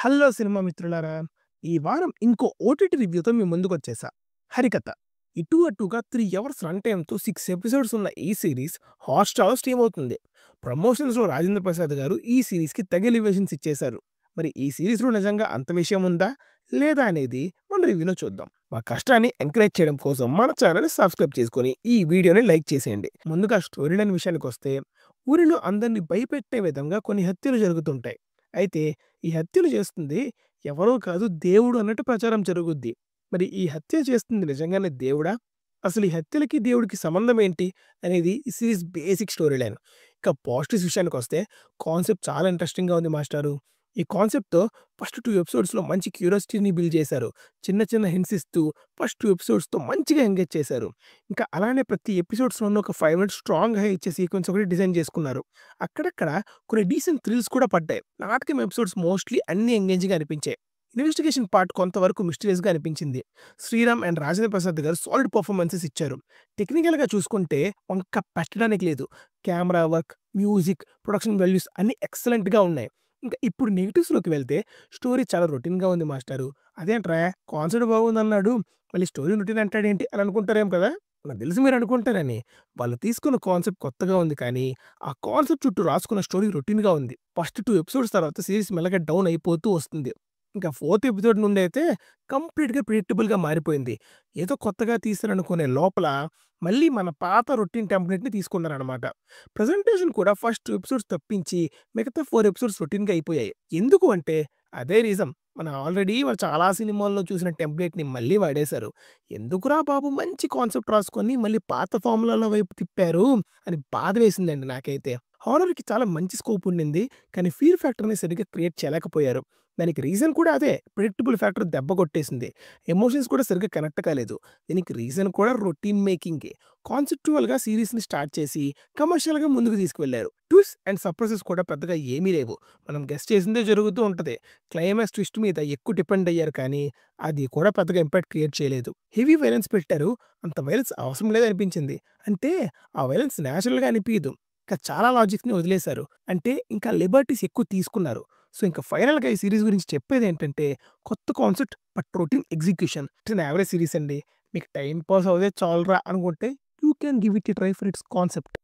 Hello cinema మిత్రులారా! ఈ వారం ఇంకో ఓటీటీ రివ్యూతో మీ ముందుకొచ్చేసా. 'హరికథ'. ఇటు అటుగా 3 అవర్స్ రన్ టైమ్‌తో 6 ఎపిసోడ్స్ ఉన్న ఈ సీరీస్ హాట్‌స్టార్‌లో స్ట్రీమ్ అవుతుంది. ప్రమోషన్స్‌లో రాజేంద్ర ప్రసాద్ గారు ఈ సీరీస్‌కి తెగ ఎలివేషన్స్ ఇచ్చేశారు. మరి ఈ సీరీస్‌లో నిజంగా అంత విషయం ఉందా? లేదా అనేది మన రివ్యూలో చూద్దాం. మా కష్టాన్ని ఎంకరేజ్ చేయడం కోసం మన ఛానెల్‌ని సబ్స్క్రైబ్ చేసుకొని ఈ వీడియోని లైక్ చేసేయండి. ముందుగా స్టోరీ లైన్ విషయానికొస్తే ఊరిలో అందరిని భయపెట్టే విధంగా కొన్ని హత్యలు జరుగుతుంటాయి. అయితే ఈ హత్యలు చేస్తుంది ఎవరో కాదు దేవుడు అన్నట్టు ప్రచారం జరుగుద్ది. మరి ఈ హత్య చేస్తుంది నిజంగానే దేవుడా? అసలు ఈ హత్యలకి, దేవుడికి సంబంధం ఏంటి? అనేది ఈ సీరీస్ బేసిక్ స్టోరీ లైన్. ఇక పాజిటివ్స్ విషయానికొస్తే కాన్సెప్ట్ చాలా ఇంట్రెస్టింగ్‌గా ఉంది మాస్టారు. ఈ కాన్సెప్ట్‌తో ఫస్ట్ 2 ఎపిసోడ్స్‌లో మంచి క్యూరియాసిటీని బిల్డ్ చేశారు. చిన్న చిన్న హింట్స్ ఇస్తూ ఫస్ట్ 2 ఎపిసోడ్స్‌తో మంచిగా ఎంగేజ్ చేశారు. ఇంకా అలానే ప్రతి ఎపిసోడ్స్‌లోనూ ఒక 5 మినిట్స్ స్ట్రాంగ్‌గా ఇచ్చే సీక్వెన్స్ ఒకటి డిజైన్ చేసుకున్నారు. అక్కడక్కడ కొన్ని డీసెంట్ థ్రిల్స్ కూడా పడ్డాయి. నాటకం ఎపిసోడ్స్ మోస్ట్‌లీ అన్నీ ఎంగేజింగ్‌గా అనిపించాయి. ఇన్వెస్టిగేషన్ పార్ట్ కొంతవరకు మిస్టీరియస్‌గా అనిపించింది. శ్రీరామ్ అండ్ రాజేంద్ర ప్రసాద్ గారు సాలిడ్ పెర్ఫార్మన్సెస్ ఇచ్చారు. టెక్నికల్‌గా చూసుకుంటే వంక పెట్టడానికి లేదు. Camera work, music, production values అన్నీ ఎక్సలెంట్‌గా ఉన్నాయి. ఇంకా ఇప్పుడు నెగెటివ్స్‌లోకి వెళ్తే స్టోరీ చాలా రొటీన్‌గా ఉంది మాస్టారు. అదేంట్రా కాన్సెప్ట్ బాగుందన్నాడు. మళ్ళీ స్టోరీ రొటీన్ అంటాడేంటి అని అనుకుంటారేమో కదా! నాకు తెలుసు మీరు అనుకుంటారని. వాళ్ళు తీసుకున్న కాన్సెప్ట్ కొత్తగా ఉంది కానీ, ఆ కాన్సెప్ట్ చుట్టూ రాసుకున్న స్టోరీ రొటీన్‌గా ఉంది. ఫస్ట్ 2 ఎపిసోడ్స్ తర్వాత సీరీస్ మెల్లగా డౌన్ అయిపోతూ వస్తుంది. ఇంకా ఫోర్త్ ఎపిసోడ్ నుండైతే కంప్లీట్‌గా ప్రిడిక్టబుల్‌గా మారిపోయింది. ఏదో కొత్తగా తీశారనుకునే లోపల మళ్ళీ మన పాత రొటీన్ టెంప్లేట్‌ని తీసుకున్నారనమాట. ప్రెజెంటేషన్ కూడా ఫస్ట్ 2 ఎపిసోడ్స్ తప్పించి మిగతా 4 ఎపిసోడ్స్ రొటీన్‌గా అయిపోయాయి. ఎందుకు అంటే అదే రీజన్. మనం ఆల్రెడీ వాళ్ళు చాలా సినిమాల్లో చూసిన టెంప్లేట్‌ని మళ్ళీ వాడేశారు. ఎందుకురా బాబు మంచి కాన్సెప్ట్ రాసుకొని మళ్ళీ పాత ఫార్ములాల వైపు తిప్పారు అని బాధ వేసిందండి నాకైతే. హారర్‌కి చాలా మంచి స్కోప్ ఉండింది. కానీ ఫియర్ ఫ్యాక్టర్‌ని సరిగ్గా క్రియేట్ చేయలేకపోయారు. దానికి రీజన్ కూడా అదే. ప్రిడిక్టబుల్ ఫ్యాక్టర్ దెబ్బ కొట్టేసింది. ఎమోషన్స్ కూడా సరిగ్గా కనెక్ట్ కాలేదు. దీనికి రీజన్ కూడా రొటీన్ మేకింగే. కాన్సెప్చువల్‌గా సీరీస్‌ని స్టార్ట్ చేసి కమర్షియల్‌గా ముందుకు తీసుకువెళ్లారు. ట్విస్ట్ అండ్ సర్ప్రైజెస్ కూడా పెద్దగా ఏమీ లేవు. మనం గెస్ చేసిందే జరుగుతూ ఉంటది. క్లైమాక్స్ ట్విస్ట్ మీద ఎక్కువ డిపెండ్ అయ్యారు కానీ, అది కూడా పెద్దగా ఇంపాక్ట్ క్రియేట్ చేయలేదు. హెవీ వయలెన్స్ పెట్టారు. అంత వయలెన్స్ అవసరం లేదనిపించింది. అంటే ఆ వయలెన్స్ నేచురల్‌గా అనిపియదు. ఇంకా చాలా లాజిక్స్‌ని వదిలేశారు. అంటే ఇంకా లిబర్టీస్ ఎక్కువ తీసుకున్నారు. సో, ఇంక ఫైనల్‌గా ఈ సీరీస్ గురించి చెప్పేదేంటంటే, కొత్త concept but routine execution. It's an average series అండి. మీకు టైమ్ పాస్ అవుతే చాలురా అనుకుంటే, you can give it a try for it's concept.